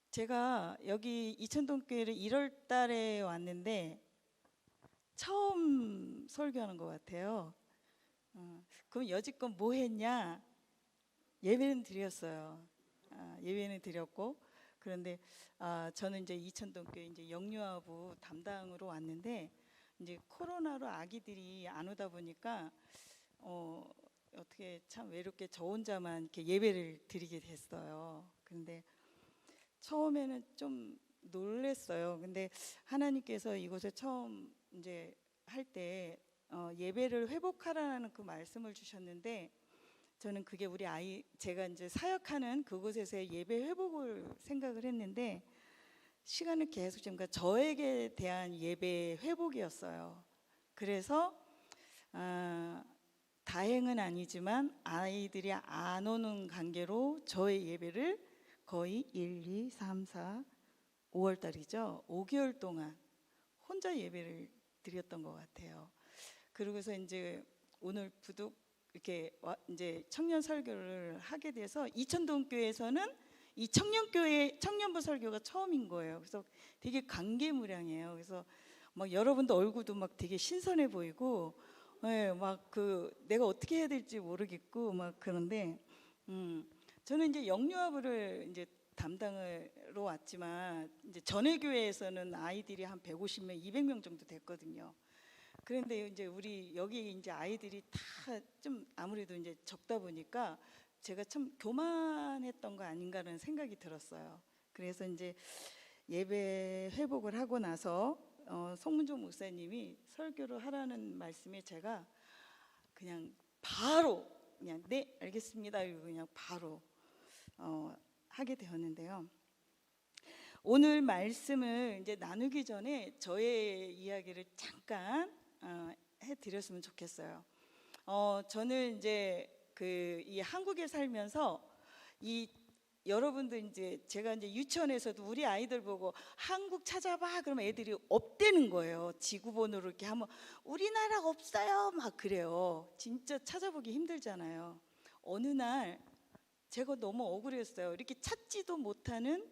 제가 여기 이천동교회를 1월 달에 왔는데 처음 설교하는 것 같아요. 그럼 여지껏 뭐 했냐? 예배는 드렸어요. 예배는 드렸고, 그런데 저는 이제 이천동교회 이제 영유아부 담당으로 왔는데, 이제 코로나로 아기들이 안 오다 보니까 어떻게 참 외롭게 저 혼자만 이렇게 예배를 드리게 됐어요. 그런데 처음에는 좀 놀랬어요. 근데 하나님께서 이곳에 처음 이제 할 때 예배를 회복하라는 그 말씀을 주셨는데, 저는 그게 우리 아이, 제가 이제 사역하는 그곳에서의 예배 회복을 생각을 했는데, 시간을 계속 지금 저에게 대한 예배 회복이었어요. 그래서 다행은 아니지만 아이들이 안 오는 관계로 저의 예배를 거의 1, 2, 3, 4, 5월 달이죠. 5개월 동안 혼자 예배를 드렸던 것 같아요. 그러고서 이제 오늘 부득 이렇게 이제 청년 설교를 하게 돼서 이천동교회에서는 이 청년부 설교가 처음인 거예요. 그래서 되게 감개무량해요. 그래서 막 여러분도 얼굴도 막 되게 신선해 보이고, 네, 막 내가 어떻게 해야 될지 모르겠고 막 그런데 저는 이제 영유아부를 이제 담당으로 왔지만, 이제 전에 교회에서는 아이들이 한 150명, 200명 정도 됐거든요. 그런데 이제 우리 여기 이제 아이들이 다 좀 아무래도 이제 적다 보니까 제가 참 교만했던 거 아닌가라는 생각이 들었어요. 그래서 이제 예배 회복을 하고 나서 송문종 목사님이 설교를 하라는 말씀에 제가 그냥 바로 그냥 네 알겠습니다 이러고 그냥 바로 하게 되었는데요. 오늘 말씀을 이제 나누기 전에 저의 이야기를 잠깐 해드렸으면 좋겠어요. 저는 이제 이 한국에 살면서 여러분들 이제 제가 이제 유치원에서도 우리 아이들 보고 한국 찾아봐 그러면 애들이 없대는 거예요. 지구본으로 이렇게 하면 우리나라 없어요 막 그래요. 진짜 찾아보기 힘들잖아요. 어느 날 제가 너무 억울했어요. 이렇게 찾지도 못하는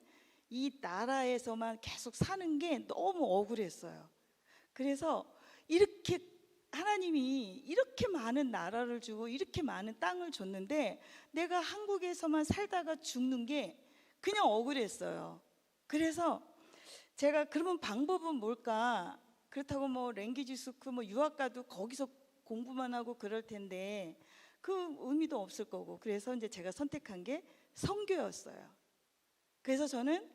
이 나라에서만 계속 사는 게 너무 억울했어요. 그래서 이렇게 하나님이 이렇게 많은 나라를 주고 이렇게 많은 땅을 줬는데 내가 한국에서만 살다가 죽는 게 그냥 억울했어요. 그래서 제가 그러면 방법은 뭘까? 그렇다고 뭐 랭귀지 스쿨 뭐 유학 가도 거기서 공부만 하고 그럴 텐데 그 의미도 없을 거고, 그래서 이제 제가 선택한 게 선교였어요. 그래서 저는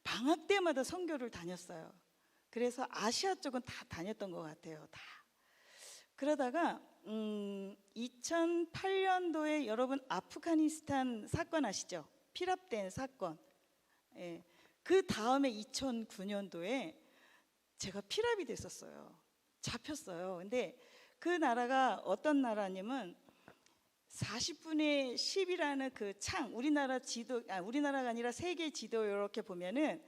방학 때마다 선교를 다녔어요. 그래서 아시아 쪽은 다 다녔던 것 같아요. 다. 그러다가 2008년도에 여러분 아프가니스탄 사건 아시죠? 피랍된 사건. 예. 그 다음에 2009년도에 제가 피랍이 됐었어요. 잡혔어요. 근데 그 나라가 어떤 나라냐면 40분의 10이라는 그 창, 우리나라 지도, 우리나라가 아니라 세계 지도 이렇게 보면은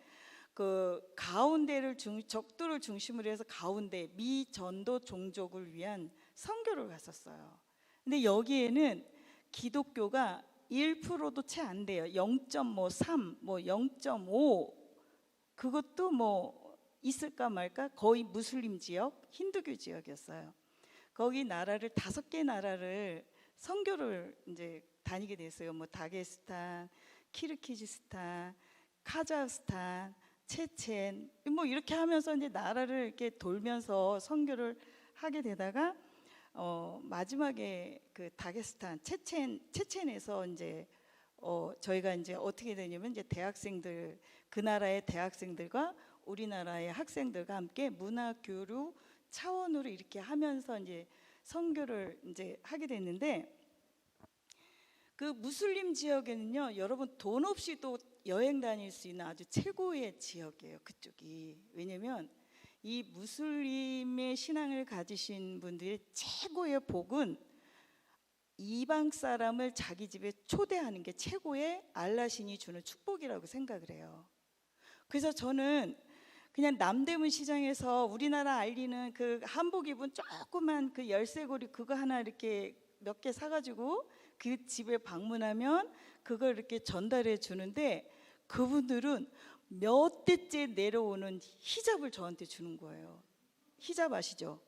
그 가운데를 적도를 중심으로 해서 가운데 미전도 종족을 위한 선교를 갔었어요. 근데 여기에는 기독교가 1%도 채 안 돼요. 0.3, 뭐 0.5, 그것도 뭐 있을까 말까, 거의 무슬림 지역, 힌두교 지역이었어요. 거기 나라를 5개 나라를 선교를 이제 다니게 됐어요. 뭐 다게스탄, 키르키즈스탄, 카자흐스탄, 체첸 뭐 이렇게 하면서 이제 나라를 이렇게 돌면서 선교를 하게 되다가 마지막에 그 다게스탄, 체첸에서 이제 저희가 이제 어떻게 되냐면 이제 대학생들, 그 나라의 대학생들과 우리나라의 학생들과 함께 문화 교류 차원으로 이렇게 하면서 이제 선교를 이제 하게 됐는데, 그 무슬림 지역에는요 여러분 돈 없이도 여행 다닐 수 있는 아주 최고의 지역이에요, 그쪽이. 왜냐면 이 무슬림의 신앙을 가지신 분들의 최고의 복은 이방 사람을 자기 집에 초대하는 게 최고의 알라 신이 주는 축복이라고 생각을 해요. 그래서 저는 그냥 남대문 시장에서 우리나라 알리는 그 한복 입은 조그만 그 열쇠고리 그거 하나 이렇게 몇 개 사가지고 그 집에 방문하면 그걸 이렇게 전달해 주는데, 그분들은 몇 대째 내려오는 히잡을 저한테 주는 거예요. 히잡 아시죠?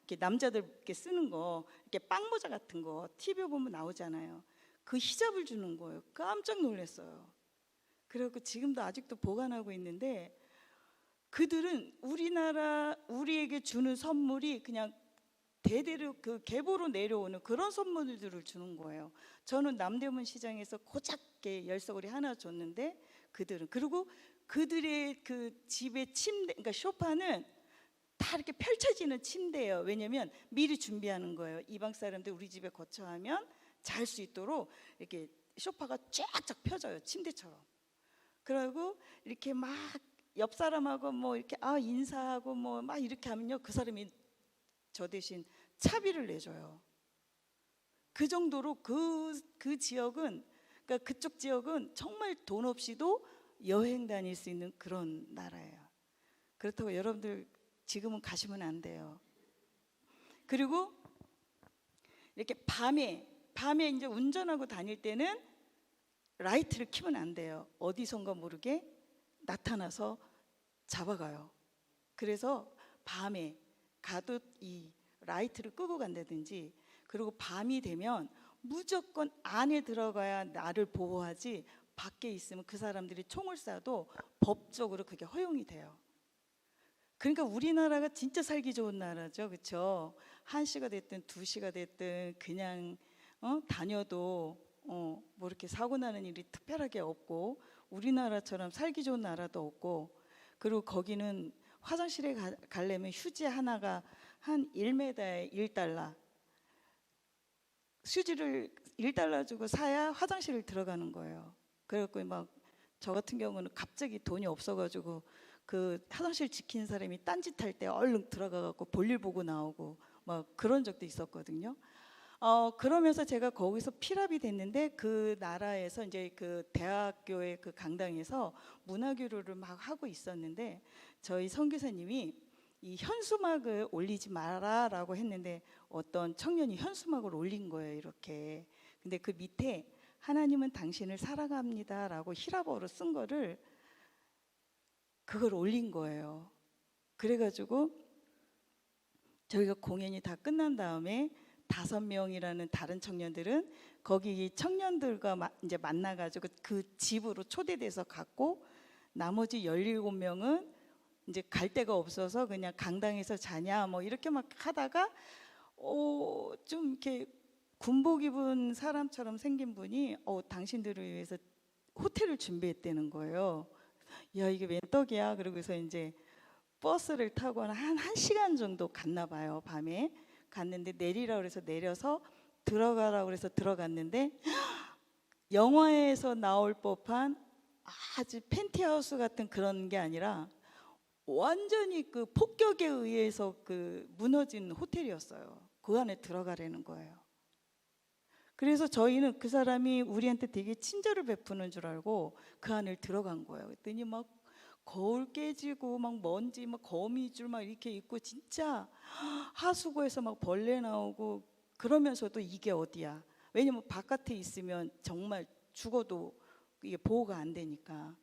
이렇게 남자들 이렇게 쓰는 거, 이렇게 빵모자 같은 거 TV에 보면 나오잖아요. 그 히잡을 주는 거예요. 깜짝 놀랐어요. 그래갖고 지금도 아직도 보관하고 있는데, 그들은 우리에게 주는 선물이 그냥 대대로 그 계보로 내려오는 그런 선물들을 주는 거예요. 저는 남대문 시장에서 고작게 열쇠고리 하나 줬는데, 그들은, 그리고 그들의 그 집의 침대, 그러니까 소파는 다 이렇게 펼쳐지는 침대예요. 왜냐면 미리 준비하는 거예요. 이방 사람들 우리 집에 거처하면 잘 수 있도록 이렇게 소파가 쫙쫙 펴져요, 침대처럼. 그리고 이렇게 막 옆 사람하고 뭐 이렇게 인사하고 뭐 막 이렇게 하면요, 그 사람이 저 대신 차비를 내줘요. 그 정도로 그 지역은, 그러니까 그쪽 지역은 정말 돈 없이도 여행 다닐 수 있는 그런 나라예요. 그렇다고 여러분들 지금은 가시면 안 돼요. 그리고 이렇게 밤에 이제 운전하고 다닐 때는 라이트를 켜면 안 돼요. 어디선가 모르게 나타나서 잡아가요. 그래서 밤에 가도 이 라이트를 끄고 간다든지, 그리고 밤이 되면 무조건 안에 들어가야 나를 보호하지, 밖에 있으면 그 사람들이 총을 쏴도 법적으로 그게 허용이 돼요. 그러니까 우리나라가 진짜 살기 좋은 나라죠, 그렇죠? 1시가 됐든 2시가 됐든 그냥 다녀도 뭐 이렇게 사고 나는 일이 특별하게 없고, 우리나라처럼 살기 좋은 나라도 없고, 그리고 거기는 화장실에 가려면 휴지 하나가 한 1m에 1달러, 휴지를 1달러 주고 사야 화장실을 들어가는 거예요. 그래갖고 막 저 같은 경우는 갑자기 돈이 없어가지고 그 화장실 지키는 사람이 딴짓할 때 얼른 들어가갖고 볼일 보고 나오고 막 그런 적도 있었거든요. 그러면서 제가 거기서 필압이 됐는데, 그 나라에서 이제 그 대학교의 그 강당에서 문화교류를 막 하고 있었는데, 저희 선교사님이 이 현수막을 올리지 마라라고 했는데, 어떤 청년이 현수막을 올린 거예요, 이렇게. 근데 그 밑에 하나님은 당신을 사랑합니다라고 히라보로 쓴 거를, 그걸 올린 거예요. 그래가지고 저희가 공연이 다 끝난 다음에 5명이라는 다른 청년들은 거기 청년들과 이제 만나가지고 그 집으로 초대돼서 갔고, 나머지 17명은 이제 갈 데가 없어서 그냥 강당에서 자냐 뭐 이렇게 막 하다가 좀 이렇게 군복 입은 사람처럼 생긴 분이 당신들을 위해서 호텔을 준비했다는 거예요. 야, 이게 웬 떡이야. 그러고서 이제 버스를 타고 한 1시간 정도 갔나 봐요. 밤에 갔는데 내리라 그래서 내려서 들어가라 그래서 들어갔는데, 영화에서 나올 법한 아주 펜트하우스 같은 그런 게 아니라 완전히 그 폭격에 의해서 그 무너진 호텔이었어요. 그 안에 들어가라는 거예요. 그래서 저희는 그 사람이 우리한테 되게 친절을 베푸는 줄 알고 그 안을 들어간 거예요. 그랬더니 막 거울 깨지고 막 먼지 막 거미줄 막 이렇게 있고, 진짜 하수구에서 막 벌레 나오고, 그러면서도 이게 어디야? 왜냐면 바깥에 있으면 정말 죽어도 이게 보호가 안 되니까.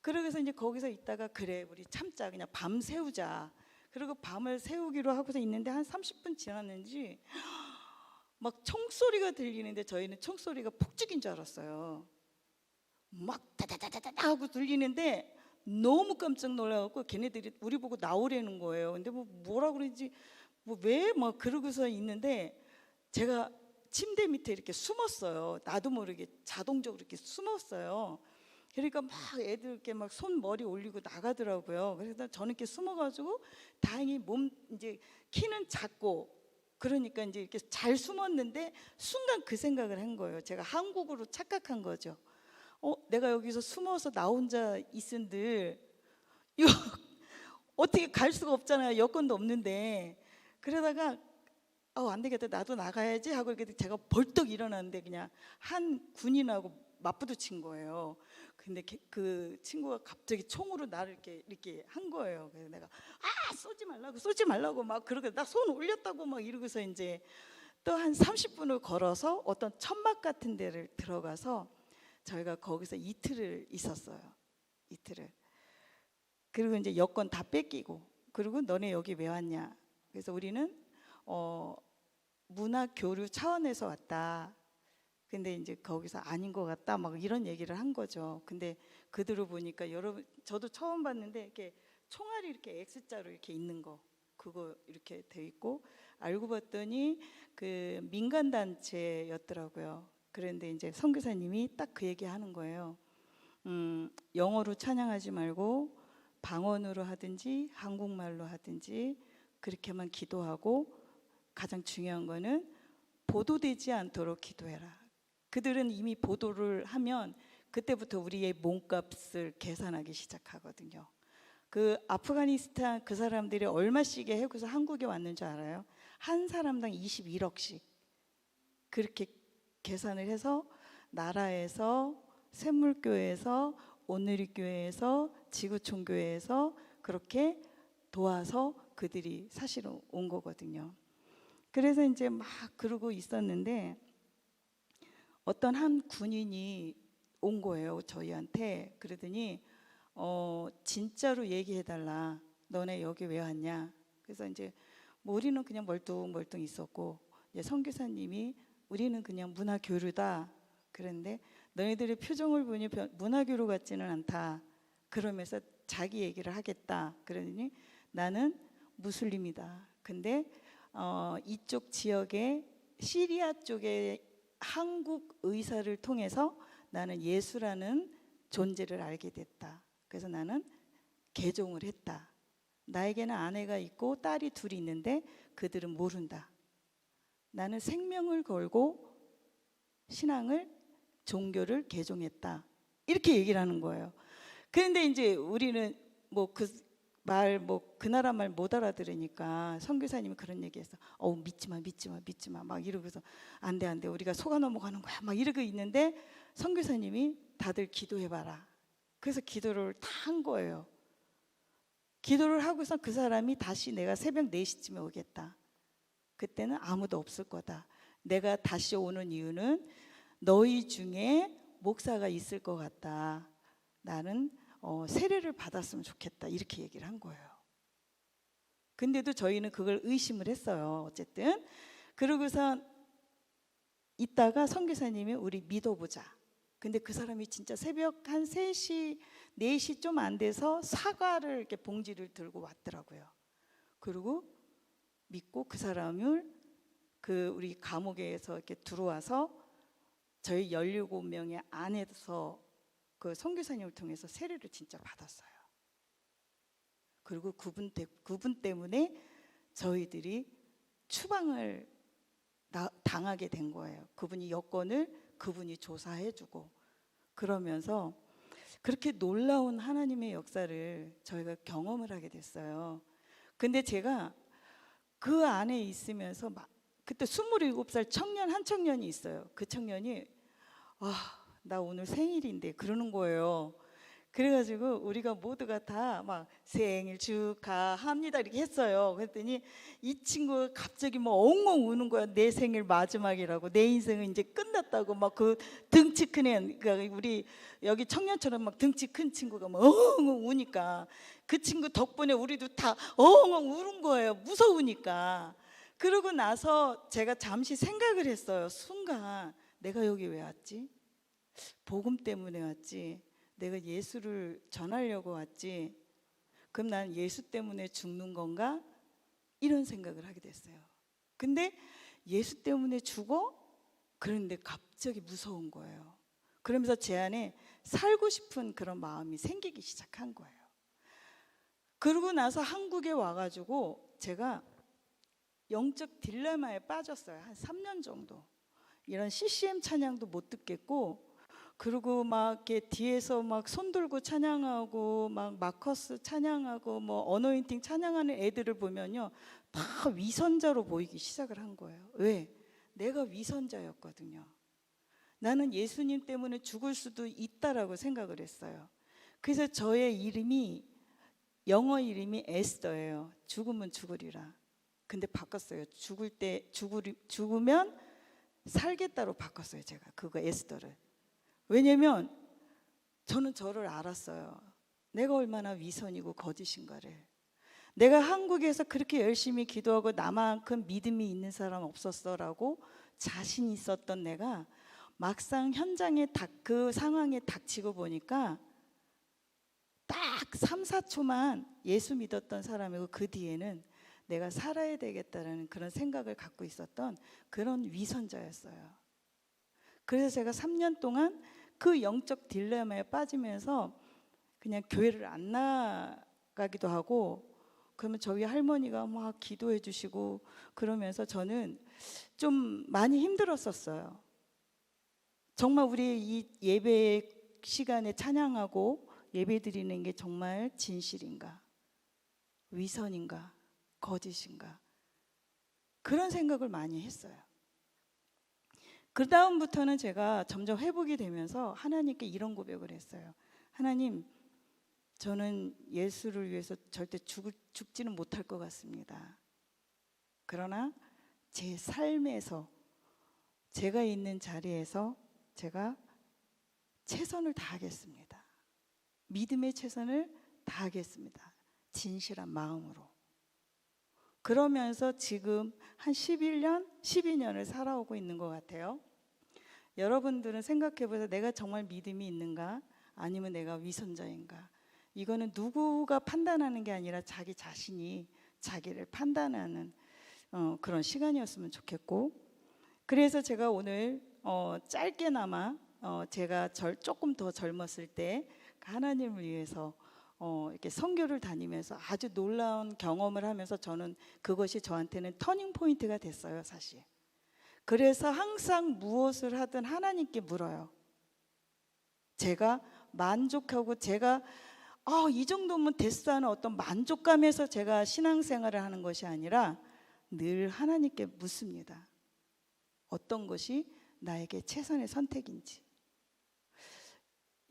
그러고서 이제 거기서 있다가, 그래 우리 참자, 그냥 밤 새우자. 그리고 밤을 새우기로 하고서 있는데 한 30분 지났는지 막 총소리가 들리는데, 저희는 총소리가 폭죽인 줄 알았어요. 막 다다다다다 하고 들리는데 너무 깜짝 놀라갖고 걔네들이 우리 보고 나오라는 거예요. 근데 뭐라 그러는지 왜 막 그러고서 있는데, 제가 침대 밑에 이렇게 숨었어요. 나도 모르게 자동적으로 이렇게 숨었어요. 그러니까 막 애들 이렇게 막 손 머리 올리고 나가더라고요. 그래서 저는 이렇게 숨어가지고 다행히 몸 이제 키는 작고 그러니까 이제 이렇게 잘 숨었는데, 순간 그 생각을 한 거예요. 제가 한국으로 착각한 거죠. 내가 여기서 숨어서 나 혼자 있은들 이거 어떻게 갈 수가 없잖아요. 여건도 없는데. 그러다가 안 되겠다, 나도 나가야지 하고 이렇게 제가 벌떡 일어났는데 그냥 한 군인하고 맞부딪힌 거예요. 근데 그 친구가 갑자기 총으로 나를 이렇게 한 거예요. 그래서 내가 쏘지 말라고 막 그러고 나 손 올렸다고 막 이러고서 이제 또 한 30분을 걸어서 어떤 천막 같은 데를 들어가서 저희가 거기서 이틀을 있었어요. 이틀을. 그리고 이제 여권 다 뺏기고, 그리고 너네 여기 왜 왔냐? 그래서 우리는 문화 교류 차원에서 왔다. 근데 이제 거기서 아닌 것 같다 막 이런 얘기를 한 거죠. 근데 그들을 보니까 여러분, 저도 처음 봤는데 이렇게 총알이 이렇게 X자로 이렇게 있는 거, 그거 이렇게 돼 있고, 알고 봤더니 그 민간 단체였더라고요. 그런데 이제 선교사님이 딱 그 얘기 하는 거예요. 영어로 찬양하지 말고 방언으로 하든지 한국말로 하든지 그렇게만 기도하고, 가장 중요한 거는 보도되지 않도록 기도해라. 그들은 이미 보도를 하면 그때부터 우리의 몸값을 계산하기 시작하거든요. 그 아프가니스탄 그 사람들이 얼마씩에 해고서 한국에 왔는 줄 알아요? 한 사람당 21억씩 그렇게 계산을 해서 나라에서, 샘물교회에서, 오늘리교회에서, 지구촌교회에서 그렇게 도와서 그들이 사실은 온 거거든요. 그래서 이제 막 그러고 있었는데 어떤 한 군인이 온 거예요, 저희한테. 그러더니 진짜로 얘기해달라. 너네 여기 왜 왔냐? 그래서 이제 뭐 우리는 그냥 멀뚱멀뚱 있었고, 이제 선교사님이 우리는 그냥 문화교류다. 그런데 너희들의 표정을 보니 문화교류 같지는 않다. 그러면서 자기 얘기를 하겠다. 그러더니 나는 무슬림이다. 근데 이쪽 지역에 시리아 쪽에 한국 의사를 통해서 나는 예수라는 존재를 알게 됐다. 그래서 나는 개종을 했다. 나에게는 아내가 있고 딸이 둘이 있는데 그들은 모른다. 나는 생명을 걸고 신앙을, 종교를 개종했다. 이렇게 얘기를 하는 거예요. 그런데 이제 우리는 뭐 그 나라 말 못 알아들으니까 선교사님이 그런 얘기했어. 믿지 마 막 이러고서 안 돼 우리가 속아 넘어가는 거야 막 이러고 있는데, 선교사님이 다들 기도해봐라. 그래서 기도를 다 한 거예요. 기도를 하고서 그 사람이 다시 내가 새벽 4시쯤에 오겠다. 그때는 아무도 없을 거다. 내가 다시 오는 이유는 너희 중에 목사가 있을 것 같다. 나는 세례를 받았으면 좋겠다. 이렇게 얘기를 한 거예요. 근데도 저희는 그걸 의심을 했어요. 어쨌든 그러고서 있다가 선교사님이 우리 믿어보자. 근데 그 사람이 진짜 새벽 한 3시, 4시 좀 안 돼서 사과를 이렇게 봉지를 들고 왔더라고요. 그리고 믿고 그 사람을 우리 감옥에서 이렇게 들어와서 저희 17명의 안에서 그 선교사님을 통해서 세례를 진짜 받았어요. 그리고 그분 때문에 저희들이 추방을 당하게 된 거예요. 그분이 여권을 그분이 조사해주고, 그러면서 그렇게 놀라운 하나님의 역사를 저희가 경험을 하게 됐어요. 근데 제가 그 안에 있으면서 그때 27살 한 청년이 있어요. 그 청년이 나 오늘 생일인데 그러는 거예요. 그래가지고 우리가 모두가 다 막 생일 축하합니다 이렇게 했어요. 그랬더니 이 친구가 갑자기 뭐 엉엉 우는 거야. 내 생일 마지막이라고, 내 인생은 이제 끝났다고. 막 그 등치 큰 애, 그러니까 우리 여기 청년처럼 막 등치 큰 친구가 막 엉엉 우니까 그 친구 덕분에 우리도 다 엉엉 우는 거예요. 무서우니까. 그러고 나서 제가 잠시 생각을 했어요. 순간 내가 여기 왜 왔지? 복음 때문에 왔지. 내가 예수를 전하려고 왔지. 그럼 난 예수 때문에 죽는 건가? 이런 생각을 하게 됐어요. 근데 예수 때문에 죽어? 그런데 갑자기 무서운 거예요. 그러면서 제 안에 살고 싶은 그런 마음이 생기기 시작한 거예요. 그러고 나서 한국에 와가지고 제가 영적 딜레마에 빠졌어요. 한 3년 정도. 이런 CCM 찬양도 못 듣겠고, 그리고 막 이렇게 뒤에서 막 손 들고 찬양하고 막 마커스 찬양하고 뭐 어노인팅 찬양하는 애들을 보면요, 다 위선자로 보이기 시작을 한 거예요. 왜? 내가 위선자였거든요. 나는 예수님 때문에 죽을 수도 있다라고 생각을 했어요. 그래서 저의 이름이 영어 이름이 에스더예요. 죽으면 죽으리라. 근데 바꿨어요. 죽으면 살겠다로 바꿨어요. 제가 그거 에스더를. 왜냐면 저는 저를 알았어요. 내가 얼마나 위선이고 거짓인가를. 내가 한국에서 그렇게 열심히 기도하고 나만큼 믿음이 있는 사람 없었어라고 자신 있었던 내가 막상 현장에 그 상황에 닥치고 보니까 딱 3, 4초만 예수 믿었던 사람이고 그 뒤에는 내가 살아야 되겠다라는 그런 생각을 갖고 있었던 그런 위선자였어요. 그래서 제가 3년 동안 그 영적 딜레마에 빠지면서 그냥 교회를 안 나가기도 하고, 그러면 저희 할머니가 막 기도해 주시고 그러면서 저는 좀 많이 힘들었었어요. 정말 우리 이 예배 시간에 찬양하고 예배 드리는 게 정말 진실인가? 위선인가? 거짓인가? 그런 생각을 많이 했어요. 그 다음부터는 제가 점점 회복이 되면서 하나님께 이런 고백을 했어요. 하나님, 저는 예수를 위해서 절대 죽지는 못할 것 같습니다. 그러나 제 삶에서 제가 있는 자리에서 제가 최선을 다하겠습니다. 믿음의 최선을 다하겠습니다. 진실한 마음으로. 그러면서 지금 한 11년, 12년을 살아오고 있는 것 같아요. 여러분들은 생각해 보세요. 내가 정말 믿음이 있는가? 아니면 내가 위선자인가? 이거는 누구가 판단하는 게 아니라 자기 자신이 자기를 판단하는 그런 시간이었으면 좋겠고, 그래서 제가 오늘 짧게나마 제가 조금 더 젊었을 때 하나님을 위해서 이렇게 선교를 다니면서 아주 놀라운 경험을 하면서 저는 그것이 저한테는 터닝 포인트가 됐어요, 사실. 그래서 항상 무엇을 하든 하나님께 물어요. 제가 만족하고 제가 이 정도면 됐어 하는 어떤 만족감에서 제가 신앙생활을 하는 것이 아니라 늘 하나님께 묻습니다. 어떤 것이 나에게 최선의 선택인지.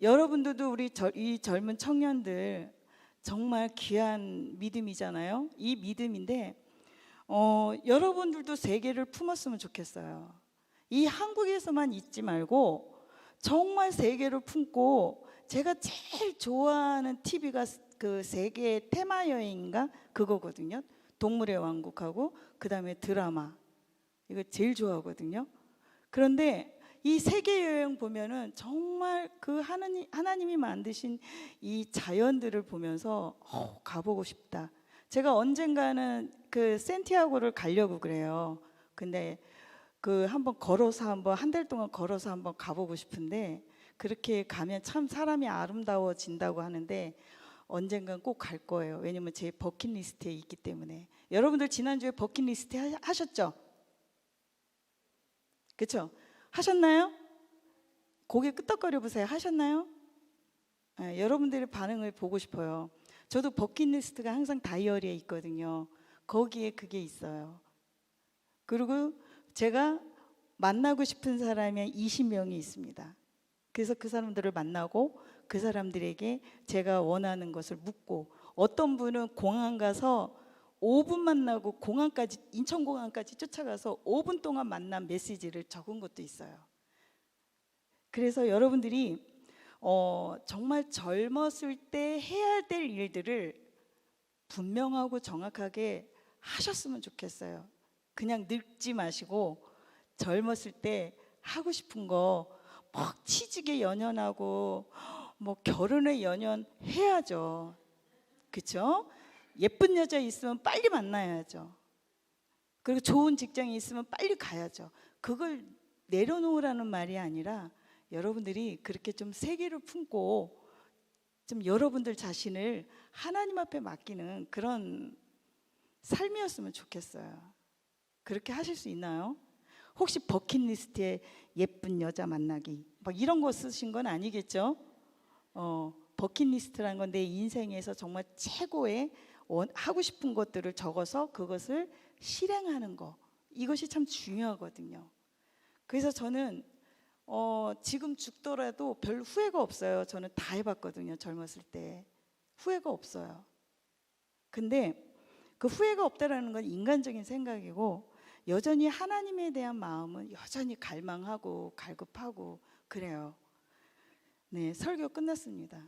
여러분들도 우리 이 젊은 청년들 정말 귀한 믿음이잖아요. 이 믿음인데 여러분들도 세계를 품었으면 좋겠어요. 이 한국에서만 있지 말고 정말 세계를 품고, 제가 제일 좋아하는 TV가 그 세계 테마 여행인가 그거거든요. 동물의 왕국하고 그 다음에 드라마, 이거 제일 좋아하거든요. 그런데 이 세계 여행 보면은 정말 그 하나님이 만드신 이 자연들을 보면서 가보고 싶다. 제가 언젠가는 그 산티아고를 가려고 그래요. 근데 그 한번 걸어서 한 달 동안 걸어서 한번 가보고 싶은데, 그렇게 가면 참 사람이 아름다워진다고 하는데 언젠간 꼭 갈 거예요. 왜냐면 제 버킷리스트에 있기 때문에. 여러분들 지난주에 버킷리스트 하셨죠? 그렇죠? 하셨나요? 고개 끄덕거려 보세요. 하셨나요? 네, 여러분들의 반응을 보고 싶어요. 저도 버킷리스트가 항상 다이어리에 있거든요. 거기에 그게 있어요. 그리고 제가 만나고 싶은 사람이 20명이 있습니다. 그래서 그 사람들을 만나고 그 사람들에게 제가 원하는 것을 묻고, 어떤 분은 공항 가서 5분 만나고 공항까지, 인천공항까지 쫓아가서 5분 동안 만난 메시지를 적은 것도 있어요. 그래서 여러분들이 정말 젊었을 때 해야 될 일들을 분명하고 정확하게 하셨으면 좋겠어요. 그냥 늙지 마시고 젊었을 때 하고 싶은 거 막 취직에 연연하고 뭐 결혼에 연연해야죠. 그렇죠? 예쁜 여자 있으면 빨리 만나야죠. 그리고 좋은 직장이 있으면 빨리 가야죠. 그걸 내려놓으라는 말이 아니라 여러분들이 그렇게 좀 세계를 품고 좀 여러분들 자신을 하나님 앞에 맡기는 그런 삶이었으면 좋겠어요. 그렇게 하실 수 있나요? 혹시 버킷리스트에 예쁜 여자 만나기 막 이런 거 쓰신 건 아니겠죠? 버킷리스트라는 건 내 인생에서 정말 최고의 하고 싶은 것들을 적어서 그것을 실행하는 거, 이것이 참 중요하거든요. 그래서 저는 지금 죽더라도 별 후회가 없어요. 저는 다 해봤거든요. 젊었을 때 후회가 없어요. 근데 그 후회가 없다라는 건 인간적인 생각이고, 여전히 하나님에 대한 마음은 여전히 갈망하고 갈급하고 그래요. 네, 설교 끝났습니다.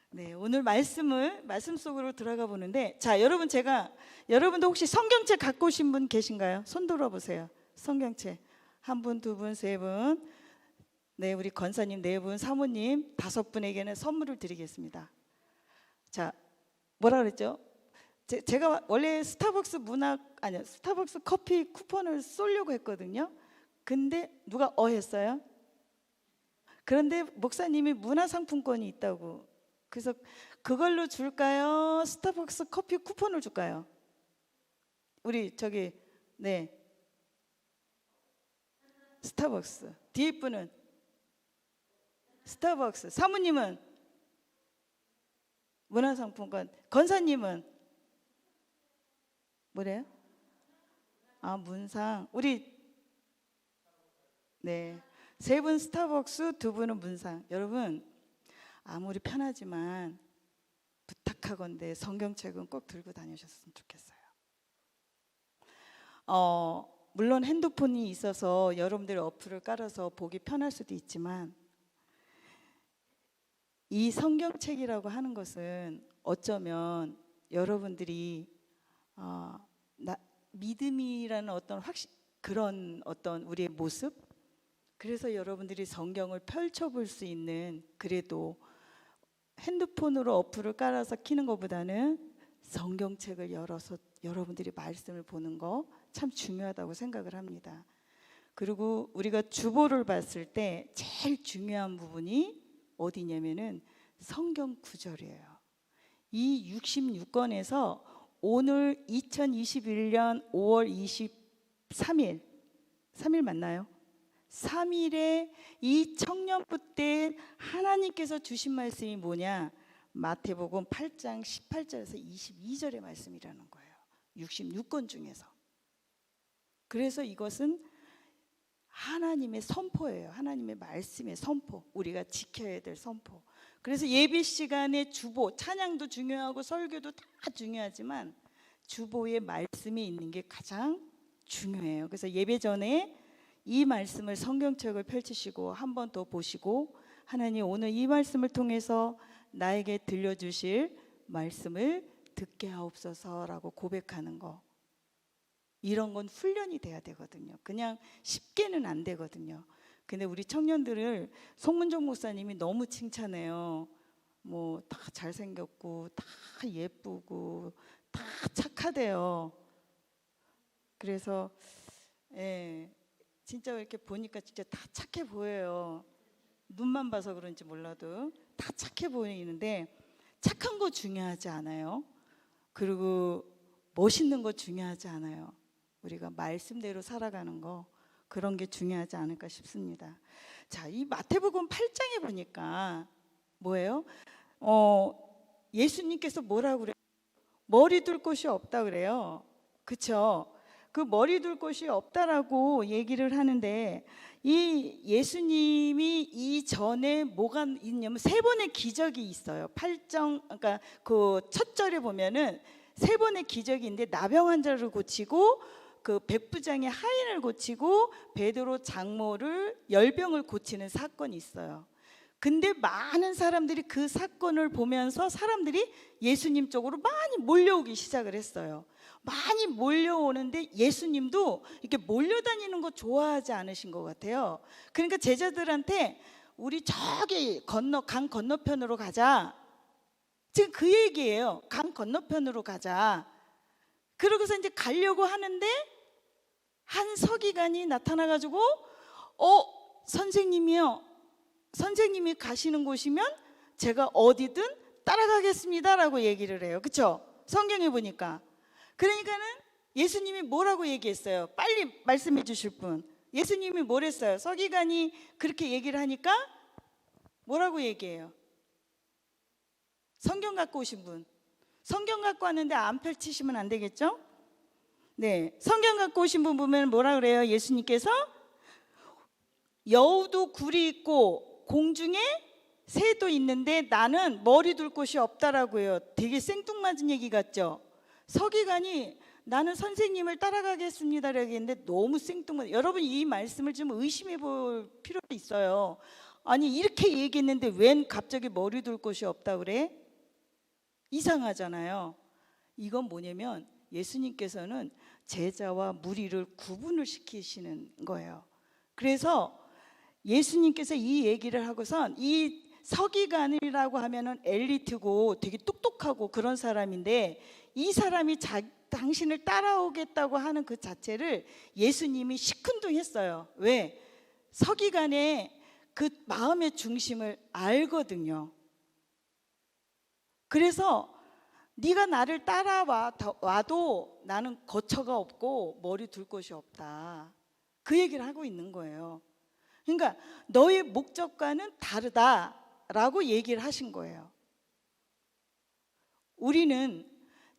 네, 오늘 말씀 속으로 들어가 보는데, 자, 여러분도 혹시 성경책 갖고 오신 분 계신가요? 손 들어 보세요. 성경책 한 분, 두 분, 세 분, 네, 우리 권사님 네 분, 사모님 5분에게는 선물을 드리겠습니다. 자, 뭐라 그랬죠? 제가 원래 스타벅스 커피 쿠폰을 쏘려고 했거든요. 근데 누가 했어요? 그런데 목사님이 문화상품권이 있다고. 그래서 그걸로 줄까요? 스타벅스 커피 쿠폰을 줄까요? 우리 네, 스타벅스. 뒤에 분은 스타벅스. 사모님은 문화상품권. 건사님은 뭐래요? 문상. 우리 네, 3분 스타벅스, 2분은 문상. 여러분, 아무리 편하지만 부탁하건대 성경책은 꼭 들고 다니셨으면 좋겠어요. 물론 핸드폰이 있어서 여러분들 어플을 깔아서 보기 편할 수도 있지만, 이 성경책이라고 하는 것은 어쩌면 여러분들이 믿음이라는 그런 어떤 우리의 모습, 그래서 여러분들이 성경을 펼쳐볼 수 있는, 그래도 핸드폰으로 어플을 깔아서 키는 것보다는 성경책을 열어서 여러분들이 말씀을 보는 거 참 중요하다고 생각을 합니다. 그리고 우리가 주보를 봤을 때 제일 중요한 부분이 어디냐면은 성경 구절이에요. 이 66권에서 오늘 2021년 5월 23일 3일 맞나요? 3일에 이 청년부 때 하나님께서 주신 말씀이 뭐냐? 마태복음 8장 18절에서 22절의 말씀이라는 거예요. 66권 중에서. 그래서 이것은 하나님의 선포예요. 하나님의 말씀의 선포, 우리가 지켜야 될 선포. 그래서 예배 시간에 주보, 찬양도 중요하고 설교도 다 중요하지만 주보에 말씀이 있는 게 가장 중요해요. 그래서 예배 전에 이 말씀을, 성경책을 펼치시고 한 번 더 보시고, 하나님 오늘 이 말씀을 통해서 나에게 들려주실 말씀을 듣게 하옵소서라고 고백하는 거, 이런 건 훈련이 돼야 되거든요. 그냥 쉽게는 안 되거든요. 근데 우리 청년들을 송문정 목사님이 너무 칭찬해요. 뭐 다 잘생겼고 다 예쁘고 다 착하대요. 그래서 진짜 이렇게 보니까 진짜 다 착해 보여요. 눈만 봐서 그런지 몰라도 다 착해 보이는데, 착한 거 중요하지 않아요. 그리고 멋있는 거 중요하지 않아요. 우리가 말씀대로 살아가는 거, 그런 게 중요하지 않을까 싶습니다. 자, 이 마태복음 8장에 보니까 뭐예요? 예수님께서 뭐라고 그래요? 머리 둘 곳이 없다 그래요. 그쵸? 그 머리 둘 곳이 없다라고 얘기를 하는데, 이 예수님이 이전에 뭐가 있냐면 3번의 기적이 있어요. 8장, 그러니까 그 첫 절에 보면은 3번의 기적이 있는데, 나병 환자를 고치고 그 백부장의 하인을 고치고 베드로 장모를 열병을 고치는 사건이 있어요. 근데 많은 사람들이 그 사건을 보면서 사람들이 예수님 쪽으로 많이 몰려오기 시작을 했어요. 많이 몰려오는데 예수님도 이렇게 몰려다니는 거 좋아하지 않으신 것 같아요. 그러니까 제자들한테 우리 저기 강 건너편으로 가자. 지금 그 얘기예요. 강 건너편으로 가자. 그러고서 이제 가려고 하는데 한 서기관이 나타나가지고 선생님이요, 선생님이 가시는 곳이면 제가 어디든 따라가겠습니다 라고 얘기를 해요. 그렇죠? 성경에 보니까. 그러니까는 예수님이 뭐라고 얘기했어요? 빨리 말씀해 주실 분. 예수님이 뭐랬어요? 서기관이 그렇게 얘기를 하니까 뭐라고 얘기해요? 성경 갖고 오신 분. 성경 갖고 왔는데 안 펼치시면 안 되겠죠? 네, 성경 갖고 오신 분 보면 뭐라 그래요? 예수님께서 여우도 굴이 있고 공중에 새도 있는데 나는 머리 둘 곳이 없다라고 해요. 되게 생뚱맞은 얘기 같죠? 서기관이 나는 선생님을 따라가겠습니다라고 했는데 너무 생뚱맞아요. 여러분 이 말씀을 좀 의심해 볼 필요가 있어요. 아니 이렇게 얘기했는데 웬 갑자기 머리 둘 곳이 없다 그래? 이상하잖아요. 이건 뭐냐면 예수님께서는 제자와 무리를 구분을 시키시는 거예요. 그래서 예수님께서 이 얘기를 하고선 이 서기관이라고 하면은 엘리트고 되게 똑똑하고 그런 사람인데 이 사람이 당신을 따라오겠다고 하는 그 자체를 예수님이 시큰둥했어요. 왜? 서기관의 그 마음의 중심을 알거든요. 그래서 네가 나를 따라와도 나는 거처가 없고 머리 둘 곳이 없다. 그 얘기를 하고 있는 거예요. 그러니까 너의 목적과는 다르다라고 얘기를 하신 거예요. 우리는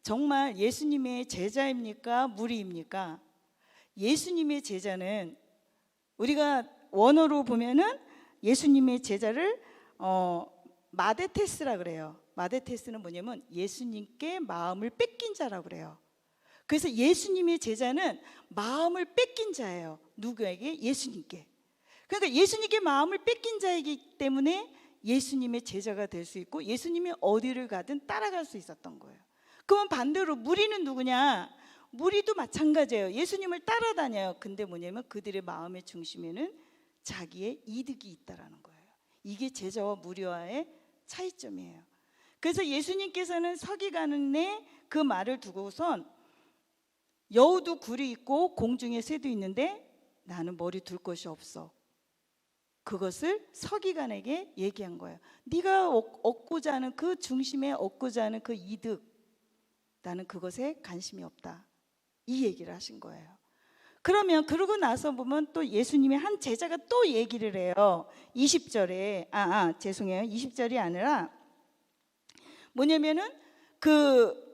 정말 예수님의 제자입니까? 무리입니까? 예수님의 제자는 우리가 원어로 보면은 예수님의 제자를 마데테스라 그래요. 마데테스는 뭐냐면 예수님께 마음을 뺏긴 자라고 그래요. 그래서 예수님의 제자는 마음을 뺏긴 자예요. 누구에게? 예수님께. 그러니까 예수님께 마음을 뺏긴 자이기 때문에 예수님의 제자가 될 수 있고 예수님이 어디를 가든 따라갈 수 있었던 거예요. 그러면 반대로 무리는 누구냐? 무리도 마찬가지예요. 예수님을 따라다녀요. 근데 뭐냐면 그들의 마음의 중심에는 자기의 이득이 있다라는 거예요. 이게 제자와 무리와의 차이점이에요. 그래서 예수님께서는 서기관의 그 말을 두고선 여우도 굴이 있고 공중에 새도 있는데 나는 머리 둘 곳이 없어. 그것을 서기관에게 얘기한 거예요. 네가 얻고자 하는 그 중심에 얻고자 하는 그 이득, 나는 그것에 관심이 없다. 이 얘기를 하신 거예요. 그러면 그러고 나서 보면 또 예수님의 한 제자가 또 얘기를 해요. 20절에 죄송해요. 20절이 아니라 뭐냐면은 그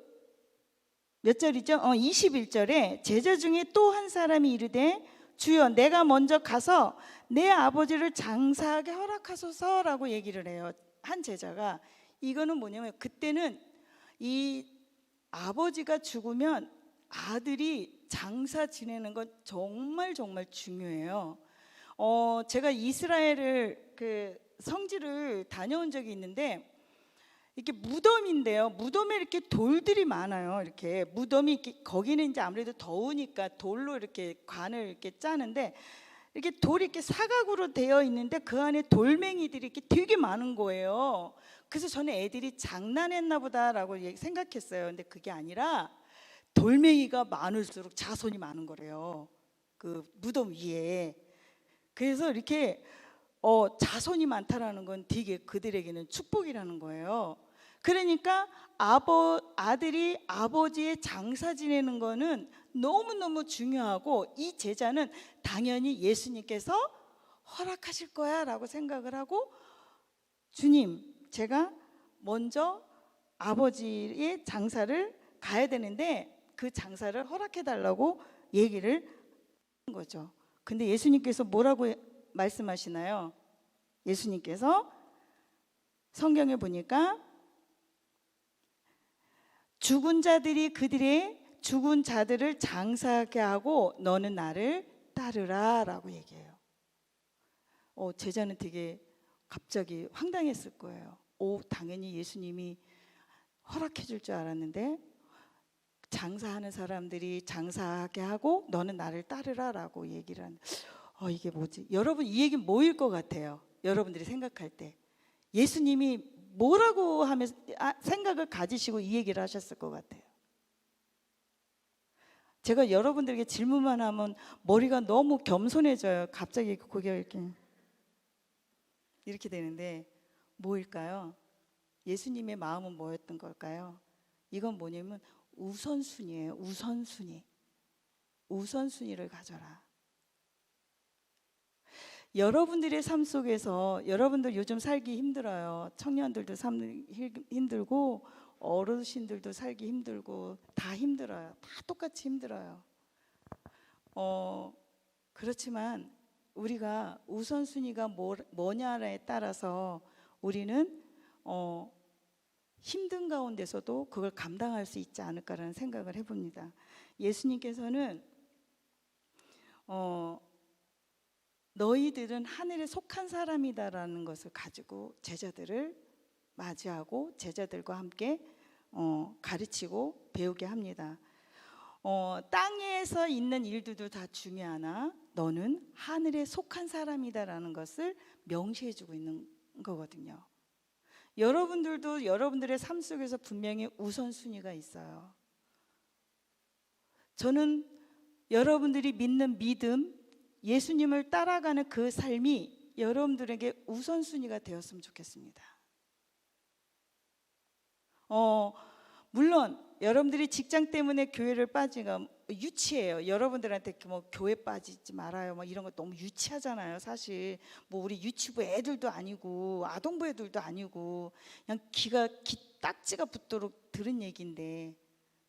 몇 절이죠? 21절에 제자 중에 또 한 사람이 이르되 주여 내가 먼저 가서 내 아버지를 장사하게 허락하소서라고 얘기를 해요. 한 제자가. 이거는 뭐냐면 그때는 이 아버지가 죽으면 아들이 장사 지내는 건 정말 중요해요. 제가 이스라엘을 그 성지를 다녀온 적이 있는데 이렇게 무덤인데요. 무덤에 이렇게 돌들이 많아요. 이렇게 무덤이 이렇게 거기는 이제 아무래도 더우니까 돌로 이렇게 관을 이렇게 짜는데 이렇게 돌이 이렇게 사각으로 되어 있는데 그 안에 돌멩이들이 이렇게 되게 많은 거예요. 그래서 저는 애들이 장난했나 보다라고 생각했어요. 근데 그게 아니라 돌멩이가 많을수록 자손이 많은 거래요. 그 무덤 위에. 그래서 이렇게 자손이 많다라는 건 되게 그들에게는 축복이라는 거예요. 그러니까 아들이 아버지의 장사 지내는 거는 너무너무 중요하고 이 제자는 당연히 예수님께서 허락하실 거야 라고 생각을 하고 주님 제가 먼저 아버지의 장사를 가야 되는데 그 장사를 허락해 달라고 얘기를 한 거죠. 근데 예수님께서 뭐라고 말씀하시나요? 예수님께서 성경에 보니까 죽은 자들이 그들의 죽은 자들을 장사하게 하고 너는 나를 따르라 라고 얘기해요. 제자는 되게 갑자기 황당했을 거예요. 당연히 예수님이 허락해 줄 줄 알았는데 장사하는 사람들이 장사하게 하고 너는 나를 따르라 라고 얘기를 하는 이게 뭐지? 여러분 이 얘기 뭐일 것 같아요? 여러분들이 생각할 때 예수님이 뭐라고 하면서 생각을 가지시고 이 얘기를 하셨을 것 같아요. 제가 여러분들에게 질문만 하면 머리가 너무 겸손해져요. 갑자기 고개가 이렇게 되는데 뭐일까요? 예수님의 마음은 뭐였던 걸까요? 이건 뭐냐면 우선순위예요. 우선순위를 가져라. 여러분들의 삶 속에서 여러분들 요즘 살기 힘들어요. 청년들도 살기 힘들고 어르신들도 살기 힘들고 다 힘들어요. 다 똑같이 힘들어요. 그렇지만 우리가 우선순위가 뭐냐에 따라서 우리는 힘든 가운데서도 그걸 감당할 수 있지 않을까라는 생각을 해봅니다. 예수님께서는 너희들은 하늘에 속한 사람이다라는 것을 가지고 제자들을 맞이하고 제자들과 함께 가르치고 배우게 합니다. 땅에서 있는 일들도 다 중요하나 너는 하늘에 속한 사람이다라는 것을 명시해주고 있는 거거든요. 여러분들도 여러분들의 삶 속에서 분명히 우선순위가 있어요. 저는 여러분들이 믿는 믿음, 예수님을 따라가는 그 삶이 여러분들에게 우선순위가 되었으면 좋겠습니다. 물론 여러분들이 직장 때문에 교회를 빠지면 유치해요. 여러분들한테 뭐 교회 빠지지 말아요, 뭐 이런 거 너무 유치하잖아요. 사실 뭐 우리 유치부 애들도 아니고 아동부 애들도 아니고 그냥 귀 딱지가 붙도록 들은 얘기인데,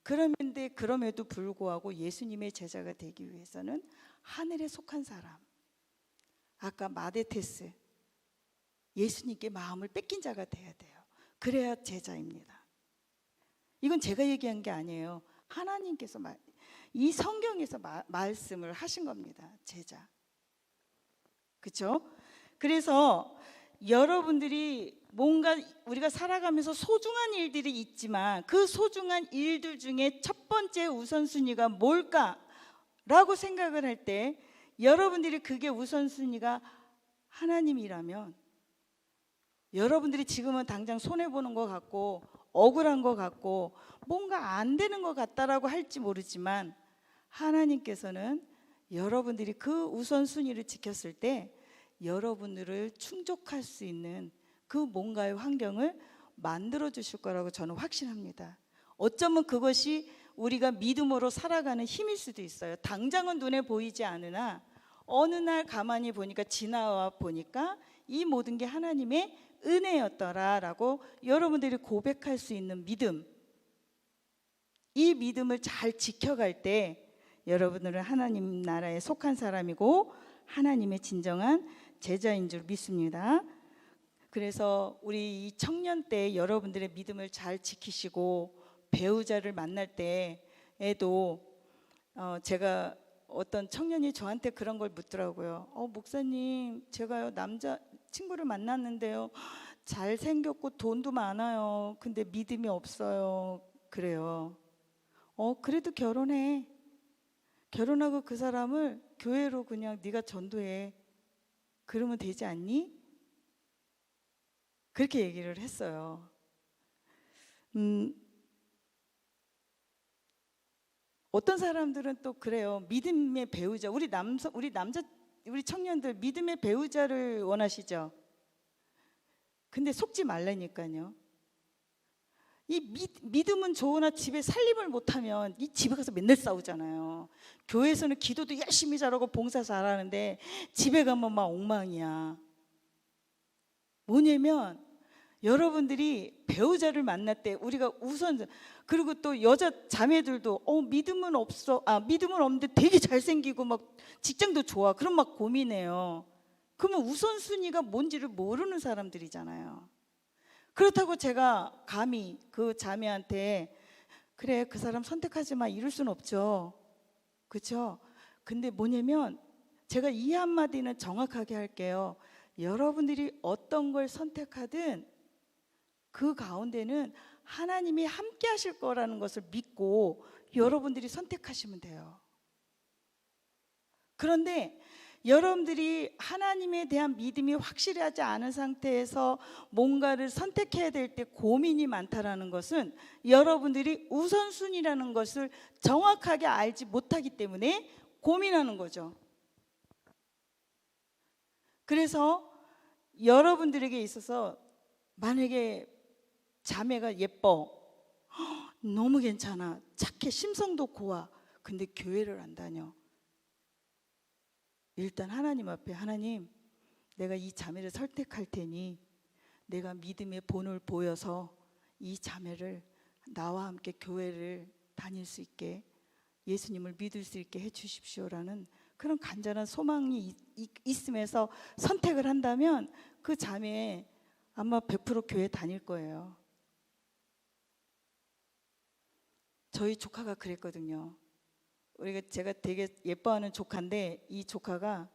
그럼에도 불구하고 예수님의 제자가 되기 위해서는 하늘에 속한 사람, 아까 마데테스, 예수님께 마음을 뺏긴 자가 돼야 돼요. 그래야 제자입니다. 이건 제가 얘기한 게 아니에요. 하나님께서 이 성경에서 말씀을 하신 겁니다. 제자. 그렇죠? 그래서 여러분들이 뭔가 우리가 살아가면서 소중한 일들이 있지만 그 소중한 일들 중에 첫 번째 우선순위가 뭘까라고 생각을 할 때, 여러분들이 그게 우선순위가 하나님이라면, 여러분들이 지금은 당장 손해보는 것 같고 억울한 것 같고 뭔가 안 되는 것 같다라고 할지 모르지만, 하나님께서는 여러분들이 그 우선순위를 지켰을 때 여러분들을 충족할 수 있는 그 뭔가의 환경을 만들어 주실 거라고 저는 확신합니다. 어쩌면 그것이 우리가 믿음으로 살아가는 힘일 수도 있어요. 당장은 눈에 보이지 않으나 어느 날 가만히 보니까, 지나와 보니까 이 모든 게 하나님의 은혜였더라라고 여러분들이 고백할 수 있는 믿음, 이 믿음을 잘 지켜갈 때 여러분들은 하나님 나라에 속한 사람이고 하나님의 진정한 제자인 줄 믿습니다. 그래서 우리 이 청년 때 여러분들의 믿음을 잘 지키시고 배우자를 만날 때에도 제가 어떤 청년이 저한테 그런 걸 묻더라고요. 목사님, 제가요 남자 친구를 만났는데요, 잘생겼고 돈도 많아요. 근데 믿음이 없어요. 그래요. 그래도 결혼해. 결혼하고 그 사람을 교회로 그냥 네가 전도해. 그러면 되지 않니? 그렇게 얘기를 했어요. 어떤 사람들은 또 그래요. 믿음의 배우자, 우리 청년들 믿음의 배우자를 원하시죠. 근데 속지 말라니까요. 이 믿음은 좋으나 집에 살림을 못하면 이 집에 가서 맨날 싸우잖아요. 교회에서는 기도도 열심히 잘하고 봉사 잘하는데 집에 가면 막 엉망이야. 뭐냐면 여러분들이 배우자를 만날 때 우리가 우선, 그리고 또 여자 자매들도 믿음은 없는데 되게 잘생기고 막 직장도 좋아. 그럼 막 고민해요. 그러면 우선순위가 뭔지를 모르는 사람들이잖아요. 그렇다고 제가 감히 그 자매한테 그래 그 사람 선택하지 마 이럴 수는 없죠. 그렇죠? 근데 뭐냐면 제가 이 한마디는 정확하게 할게요. 여러분들이 어떤 걸 선택하든 그 가운데는 하나님이 함께 하실 거라는 것을 믿고 여러분들이 선택하시면 돼요. 그런데 여러분들이 하나님에 대한 믿음이 확실하지 않은 상태에서 뭔가를 선택해야 될 때 고민이 많다라는 것은 여러분들이 우선순위라는 것을 정확하게 알지 못하기 때문에 고민하는 거죠. 그래서 여러분들에게 있어서 만약에 자매가 예뻐, 너무 괜찮아, 착해, 심성도 고와, 근데 교회를 안 다녀. 일단 하나님 앞에, 하나님 내가 이 자매를 선택할 테니 내가 믿음의 본을 보여서 이 자매를 나와 함께 교회를 다닐 수 있게 예수님을 믿을 수 있게 해주십시오라는 그런 간절한 소망이 있으면서 선택을 한다면 그 자매 아마 100% 교회 다닐 거예요. 저희 조카가 그랬거든요. 제가 되게 예뻐하는 조카인데 이 조카가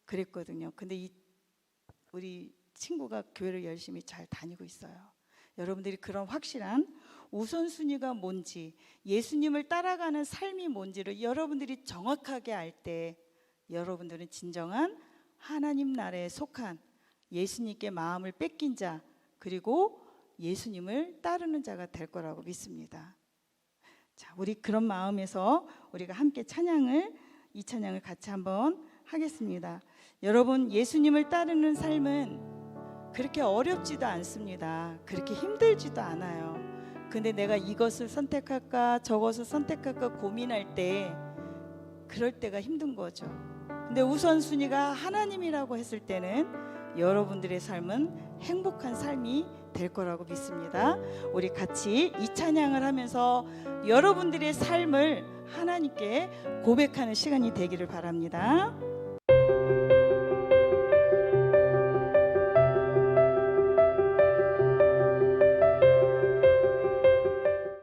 그랬거든요. 근데 우리 친구가 교회를 열심히 잘 다니고 있어요. 여러분들이 그런 확실한 우선순위가 뭔지, 예수님을 따라가는 삶이 뭔지를 여러분들이 정확하게 알 때 여러분들은 진정한 하나님 나라에 속한 예수님께 마음을 뺏긴 자, 그리고 예수님을 따르는 자가 될 거라고 믿습니다. 자, 우리 그런 마음에서 우리가 함께 이 찬양을 같이 한번 하겠습니다. 여러분, 예수님을 따르는 삶은 그렇게 어렵지도 않습니다. 그렇게 힘들지도 않아요. 근데 내가 이것을 선택할까 저것을 선택할까 고민할 때 그럴 때가 힘든 거죠. 근데 우선순위가 하나님이라고 했을 때는 여러분들의 삶은 행복한 삶이 될 거라고 믿습니다. 우리 같이 이 찬양을 하면서 여러분들의 삶을 하나님께 고백하는 시간이 되기를 바랍니다.